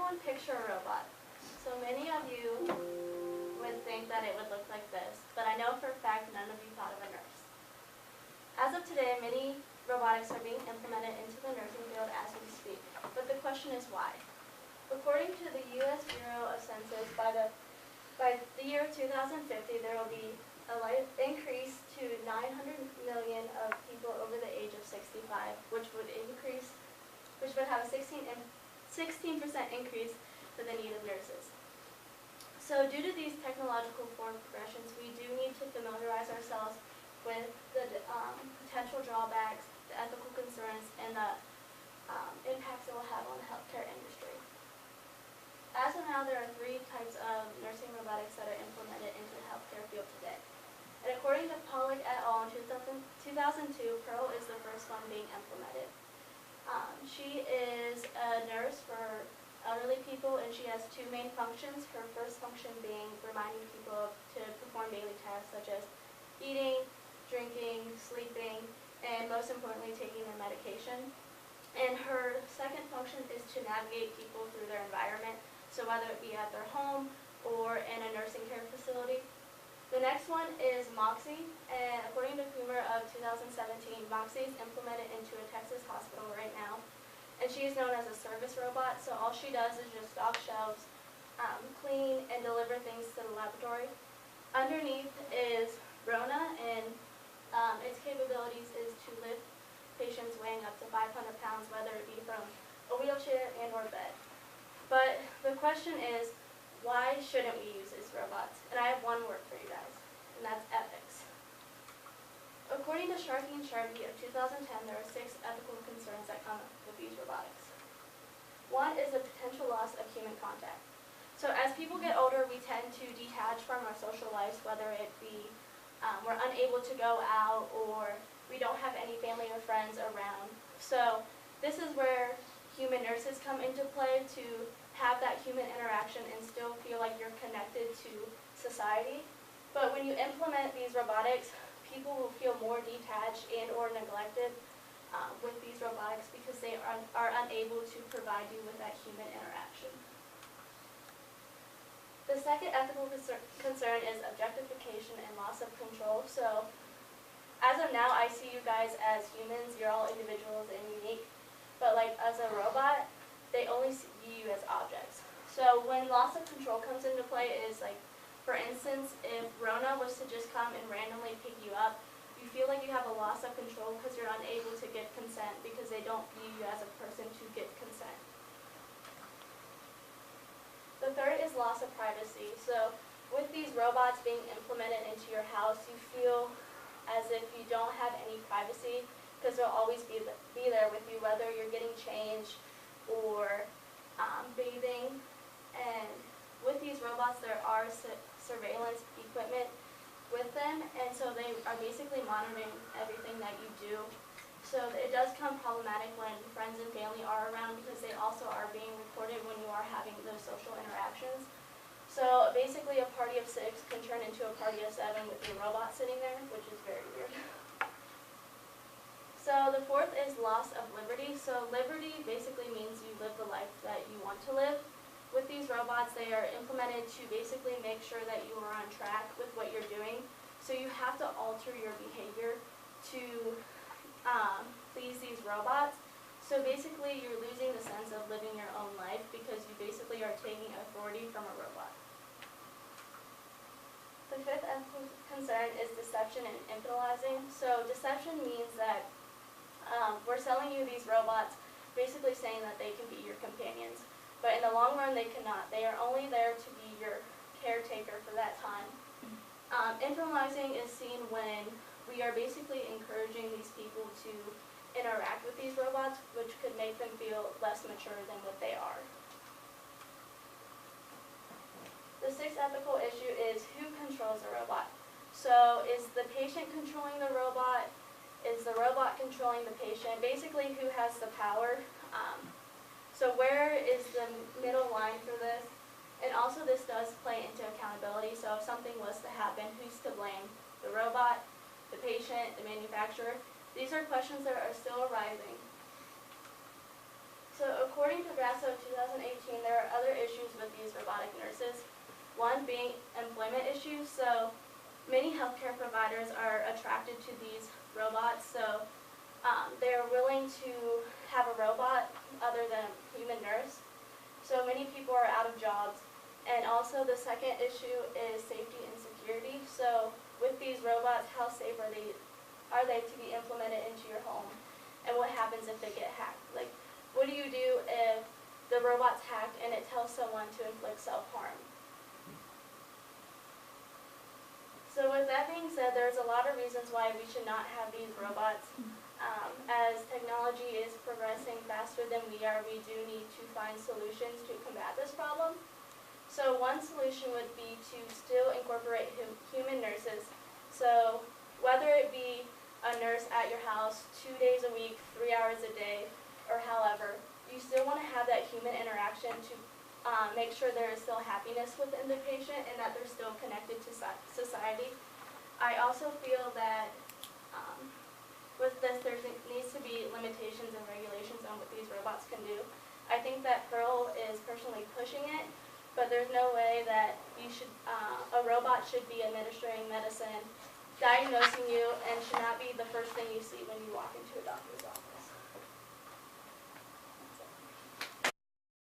everyone picture a robot? So many of you would think that it would look like this, but I know for a fact none of you thought of a nurse. As of today, many robotics are being implemented into the nursing field as we speak, but the question is why? According to the U.S. Bureau of Census, by the year 2050, there will be a increase to 900 million of people over the age of 65, which would have a 16% increase for the need of nurses. So due to these technological forward progressions, we do need to familiarize ourselves with the potential drawbacks, the ethical concerns, and the impacts it will have on the healthcare industry. As of now, there are 3 types of nursing robotics that are implemented into the healthcare field today. And according to Pollock et al. In 2002, Pearl is the first one being implemented. She is a nurse for elderly people, and she has 2 main functions. Her first function being reminding people to perform daily tasks such as eating, drinking, sleeping, and most importantly, taking their medication. And her second function is to navigate people through their environment, so whether it be at their home or in a nursing care facility. The next one is Moxie, and according to Coomer of 2017, Moxie is implemented into a Texas hospital right now, and she is known as a service robot, so all she does is just stock shelves, clean, and deliver things to the laboratory. Underneath is Rona, and its capabilities is to lift patients weighing up to 500 pounds, whether it be from a wheelchair and or bed. But the question is, why shouldn't we use these robots? And I have one word for you guys, and that's ethics. According to Sharkey and Sharkey of 2010, there are 6 ethical concerns that come with these robotics. One is the potential loss of human contact. So as people get older, we tend to detach from our social lives, whether it be we're unable to go out or we don't have any family or friends around. So this is where human nurses come into play to have that human interaction and still feel like you're connected to society. But when you implement these robotics, people will feel more detached and or neglected with these robotics because they are unable to provide you with that human interaction. The second ethical concern is objectification and loss of control. So as of now, I see you guys as humans. You're all individuals and unique. But like as a robot, they only see you as objects. So when loss of control comes into play is like, for instance, if Rona was to just come and randomly pick you up, you feel like you have a loss of control because you're unable to get consent because they don't view you as a person to get consent. The third is loss of privacy. So with these robots being implemented into your house, you feel as if you don't have any privacy because they'll always be there with you, whether you're getting changed or bathing. And with these robots, there are surveillance equipment with them, and so they are basically monitoring everything that you do. So it does become problematic when friends and family are around because they also are being recorded when you are having those social interactions. So basically a party of 6 can turn into a party of 7 with your robot sitting there, which is very weird. So the fourth is loss of liberty. So liberty basically means you live the life that you want to live. With these robots, they are implemented to basically make sure that you are on track with what you're doing. So you have to alter your behavior to please these robots. So basically you're losing the sense of living your own life because you basically are taking authority from a robot. The fifth ethical concern is deception and infantilizing. So deception means that we're selling you these robots basically saying that they can be your companions. But in the long run, they cannot. They are only there to be your caretaker for that time. Infantilizing is seen when we are basically encouraging these people to interact with these robots, which could make them feel less mature than what they are. The sixth ethical issue is who controls the robot. So is the patient controlling the robot? Is the robot controlling the patient? Basically, who has the power? So where is the middle line for this? And also this does play into accountability. So if something was to happen, who's to blame? The robot, the patient, the manufacturer? These are questions that are still arising. So according to GRASO 2018, there are other issues with these robotic nurses. One being employment issues. So many healthcare providers are attracted to these robots. So they're willing to have a robot other than a human nurse. So many people are out of jobs. And also the second issue is safety and security. So with these robots, how safe are they to be implemented into your home? And what happens if they get hacked? Like, what do you do if the robot's hacked and it tells someone to inflict self-harm? So with that being said, there's a lot of reasons why we should not have these robots. As technology is progressing faster than we are, we do need to find solutions to combat this problem. So one solution would be to still incorporate human nurses. So whether it be a nurse at your house 2 days a week, 3 hours a day, or however, you still want to have that human interaction to make sure there is still happiness within the patient and that they're still connected to society. I also feel that with this, there needs to be limitations and regulations on what these robots can do. I think that Pearl is personally pushing it, but there's no way that a robot should be administering medicine, diagnosing you, and should not be the first thing you see when you walk into a doctor's office.